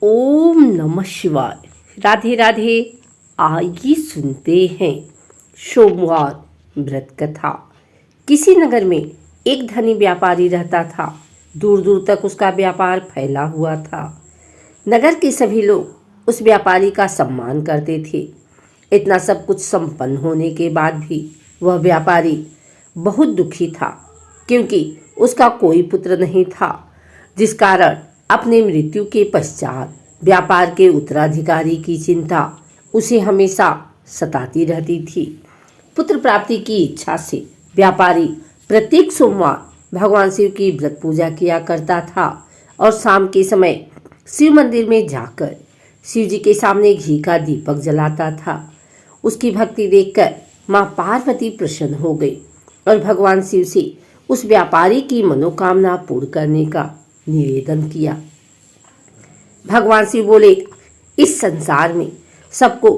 ओम नमः शिवाय। राधे राधे। आइए सुनते हैं सोमवार व्रत कथा। किसी नगर में एक धनी व्यापारी रहता था। दूर दूर तक उसका व्यापार फैला हुआ था। नगर के सभी लोग उस व्यापारी का सम्मान करते थे। इतना सब कुछ संपन्न होने के बाद भी वह व्यापारी बहुत दुखी था, क्योंकि उसका कोई पुत्र नहीं था, जिस कारण अपनी मृत्यु के पश्चात व्यापार के उत्तराधिकारी की चिंता उसे हमेशा सताती रहती थी। पुत्र प्राप्ति की इच्छा से व्यापारी प्रत्येक सोमवार भगवान शिव की व्रत पूजा किया करता था और शाम के समय शिव मंदिर में जाकर शिव जी के सामने घी का दीपक जलाता था। उसकी भक्ति देखकर माँ पार्वती प्रसन्न हो गई और भगवान शिव से उस व्यापारी की मनोकामना पूर्ण करने का निवेदन किया। भगवान शिव बोले, इस संसार में सबको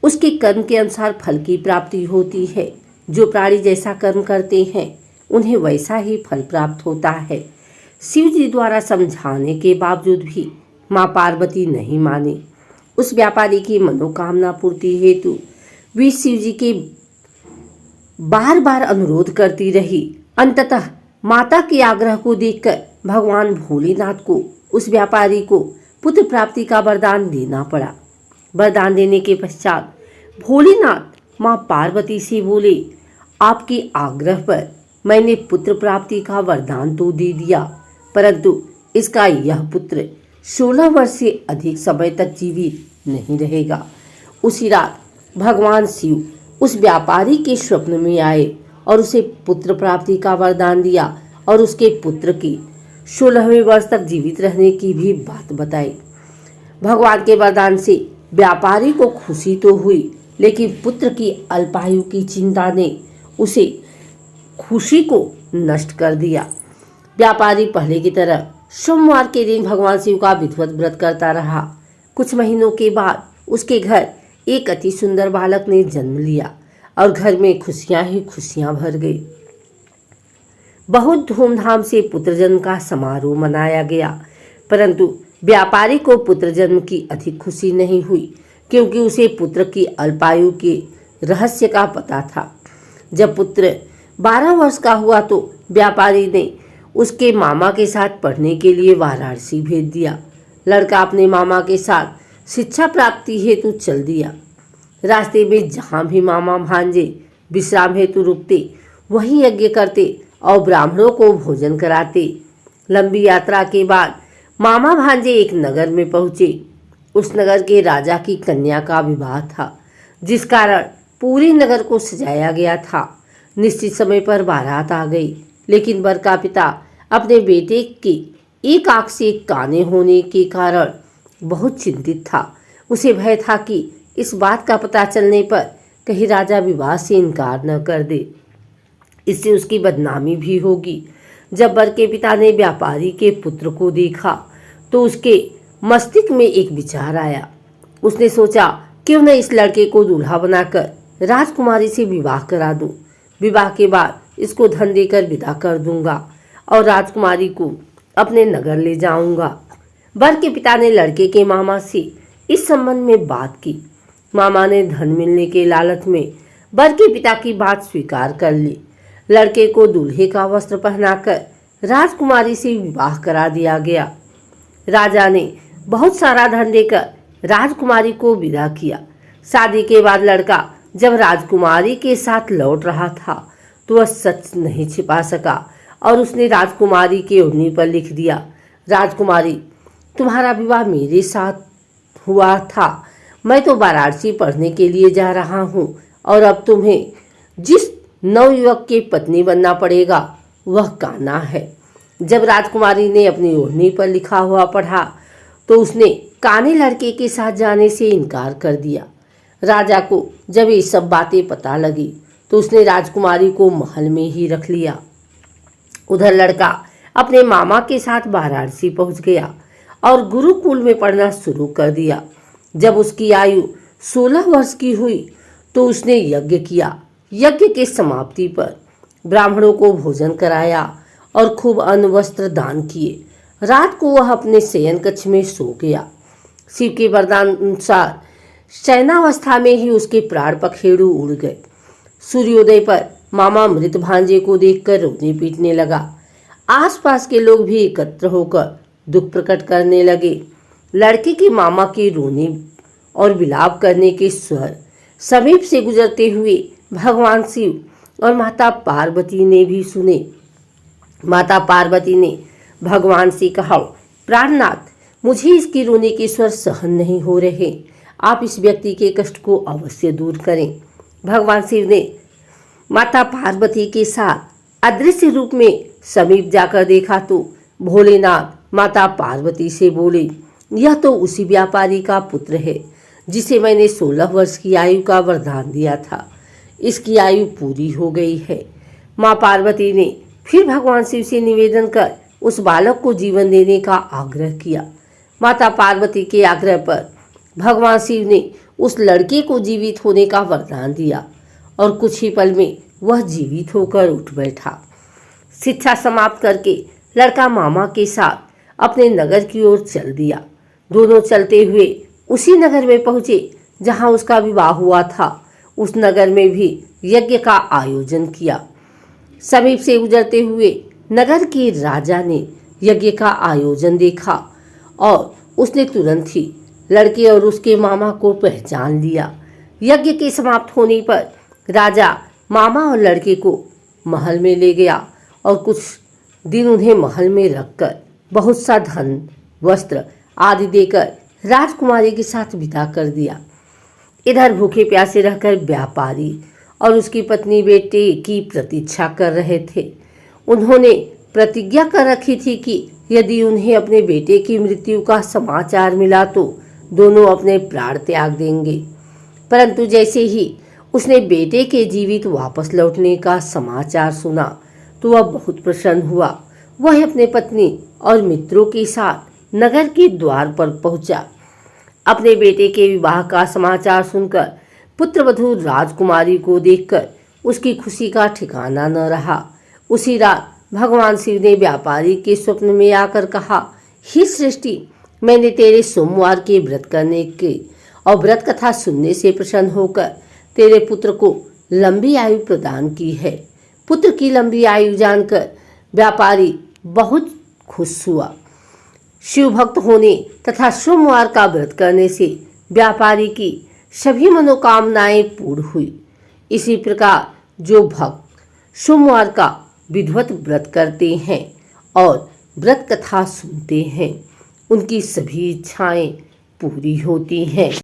उसके कर्म के अनुसार फल की प्राप्ति होती है। जो प्राणी जैसा कर्म करते हैं उन्हें वैसा ही फल प्राप्त होता है। शिव जी द्वारा समझाने के बावजूद भी माँ पार्वती नहीं माने। उस व्यापारी की मनोकामना पूर्ति हेतु वे शिव जी के बार बार अनुरोध करती रही। अंततः माता के आग्रह को देखकर भगवान भोलेनाथ को उस व्यापारी को पुत्र प्राप्ति का वरदान देना पड़ा। वरदान देने के पश्चात भोलेनाथ माँ पार्वती से बोले, आपके आग्रह पर मैंने पुत्र प्राप्ति का वरदान तो दे दिया, परंतु इसका यह पुत्र 16 वर्ष से अधिक समय तक जीवित नहीं रहेगा। उसी रात भगवान शिव उस व्यापारी के स्वप्न में आए और उसे पुत्र प्राप्ति का वरदान दिया और उसके पुत्र की 16वें वर्ष तक जीवित रहने की भी बात बताई। भगवान के वरदान से व्यापारी को खुशी तो हुई, लेकिन पुत्र की अल्पायु की चिंता ने उसे खुशी को नष्ट कर दिया। व्यापारी पहले की तरह सोमवार के दिन भगवान शिव का विधिवत व्रत करता रहा। कुछ महीनों के बाद उसके घर एक अति सुंदर बालक ने जन्म लिया और घर में खुशियां ही खुशियां भर गई। बहुत धूमधाम से पुत्र जन्म का समारोह मनाया गया, परंतु व्यापारी को पुत्र जन्म की अधिक खुशी नहीं हुई, क्योंकि उसे पुत्र की अल्पायु के रहस्य का पता था। जब पुत्र 12 वर्ष का हुआ तो व्यापारी ने उसके मामा के साथ पढ़ने के लिए वाराणसी भेज दिया। लड़का अपने मामा के साथ शिक्षा प्राप्ति हेतु चल दिया। रास्ते में जहाँ भी मामा भांजे विश्राम हेतु रुकते, वहीं यज्ञ करते और ब्राह्मणों को भोजन कराते। लंबी यात्रा के बाद मामा भांजे एक नगर में पहुँचे। उस नगर के राजा की कन्या का विवाह था, जिस कारण पूरे नगर को सजाया गया था। निश्चित समय पर बारात आ गई, लेकिन वर का पिता अपने बेटे के एक आंख से काने होने के कारण बहुत चिंतित था। उसे भय था कि इस बात का पता चलने पर कहीं राजा विवाह से इनकार न कर दे, इससे उसकी बदनामी भी होगी। जब वर के पिता ने व्यापारी के पुत्र को देखा तो उसके मस्तिष्क में एक विचार आया। उसने सोचा, क्यों न इस लड़के को दूल्हा बनाकर राजकुमारी से विवाह करा दूं। विवाह के बाद इसको धन देकर विदा कर दूंगा और राजकुमारी को अपने नगर ले जाऊंगा। वर के पिता ने लड़के के मामा से इस संबंध में बात की। मामा ने धन मिलने के लालच में वर के पिता की बात स्वीकार कर ली। लड़के को दूल्हे का वस्त्र पहनाकर राजकुमारी से विवाह करा दिया गया। राजा ने बहुत सारा धन देकर राजकुमारी को विदा किया। शादी के बाद लड़का जब राजकुमारी के साथ लौट रहा था तो वह सच नहीं छिपा सका और उसने राजकुमारी के ओढ़नी पर लिख दिया, राजकुमारी, तुम्हारा विवाह मेरे साथ हुआ था। मैं तो वाराणसी पढ़ने के लिए जा रहा हूँ और अब तुम्हें जिस नवयुवक की पत्नी बनना पड़ेगा वह कान्हा है। जब राजकुमारी ने अपनी ओढ़नी पर लिखा हुआ पढ़ा तो उसने काने लड़के के साथ जाने से इनकार कर दिया। राजा को जब ये सब बातें पता लगी तो उसने राजकुमारी को महल में ही रख लिया। उधर लड़का अपने मामा के साथ वाराणसी पहुंच गया और गुरुकुल में पढ़ना शुरू कर दिया। जब उसकी आयु 16 वर्ष की हुई तो उसने यज्ञ किया। यज्ञ के समाप्ति पर ब्राह्मणों को भोजन कराया और खूब अन्न वस्त्र दान किए। रात को वह अपने शयन कक्ष में सो गया। शिव के वरदान अनुसार शयनावस्था में ही उसके प्राण पखेरु उड़ गए। सूर्योदय पर मामा मृत भांजे को देखकर रोने पीटने लगा। आसपास के लोग भी एकत्र होकर दुख प्रकट करने लगे। लड़के के मामा के रोने और विलाप करने के स्वर समीप से गुजरते हुए भगवान शिव और माता पार्वती ने भी सुने। माता पार्वती ने भगवान से कहा, प्राणनाथ, मुझे इसके रोने के स्वर सहन नहीं हो रहे, आप इस व्यक्ति के कष्ट को अवश्य दूर करें। भगवान शिव ने माता पार्वती के साथ अदृश्य रूप में समीप जाकर देखा तो भोलेनाथ माता पार्वती से बोले, यह तो उसी व्यापारी का पुत्र है जिसे मैंने 16 वर्ष की आयु का वरदान दिया था। इसकी आयु पूरी हो गई है। माँ पार्वती ने फिर भगवान शिव से निवेदन कर उस बालक को जीवन देने का आग्रह किया। माता पार्वती के आग्रह पर भगवान शिव ने उस लड़के को जीवित होने का वरदान दिया और कुछ ही पल में वह जीवित होकर उठ बैठा। शिक्षा समाप्त करके लड़का मामा के साथ अपने नगर की ओर चल दिया। दोनों चलते हुए उसी नगर में पहुंचे जहां उसका विवाह हुआ था। उस नगर में भी यज्ञ का आयोजन किया। समीप से गुजरते हुए नगर के राजा ने यज्ञ का आयोजन देखा और उसने तुरंत ही लड़के और उसके मामा को पहचान लिया। यज्ञ के समाप्त होने पर राजा मामा और लड़के को महल में ले गया और कुछ दिन उन्हें महल में रखकर बहुत सा धन, वस्त्र आदि देकर राजकुमारी के साथ विदा कर दिया। इधर भूखे प्यासे रहकर व्यापारी और उसकी पत्नी बेटे की प्रतीक्षा कर रहे थे। उन्होंने प्रतिज्ञा कर रखी थी कि यदि उन्हें अपने बेटे की मृत्यु का समाचार मिला तो दोनों अपने प्राण त्याग देंगे। परंतु जैसे ही उसने बेटे के जीवित वापस लौटने का समाचार सुना तो वह बहुत प्रसन्न हुआ। वह अपने पत्नी और मित्रों के साथ नगर के द्वार पर पहुंचा। अपने बेटे के विवाह का समाचार सुनकर पुत्रवधू राजकुमारी को देखकर उसकी खुशी का ठिकाना न रहा। उसी रात भगवान शिव ने व्यापारी के स्वप्न में आकर कहा, हे सृष्टि, मैंने तेरे सोमवार के व्रत करने के और व्रत कथा सुनने से प्रसन्न होकर तेरे पुत्र को लंबी आयु प्रदान की है। पुत्र की लंबी आयु जानकर व्यापारी बहुत खुश हुआ। शिव भक्त होने तथा सोमवार का व्रत करने से व्यापारी की सभी मनोकामनाएं पूर्ण हुई। इसी प्रकार जो भक्त सोमवार का विधिवत व्रत करते हैं और व्रत कथा सुनते हैं, उनकी सभी इच्छाएं पूरी होती हैं।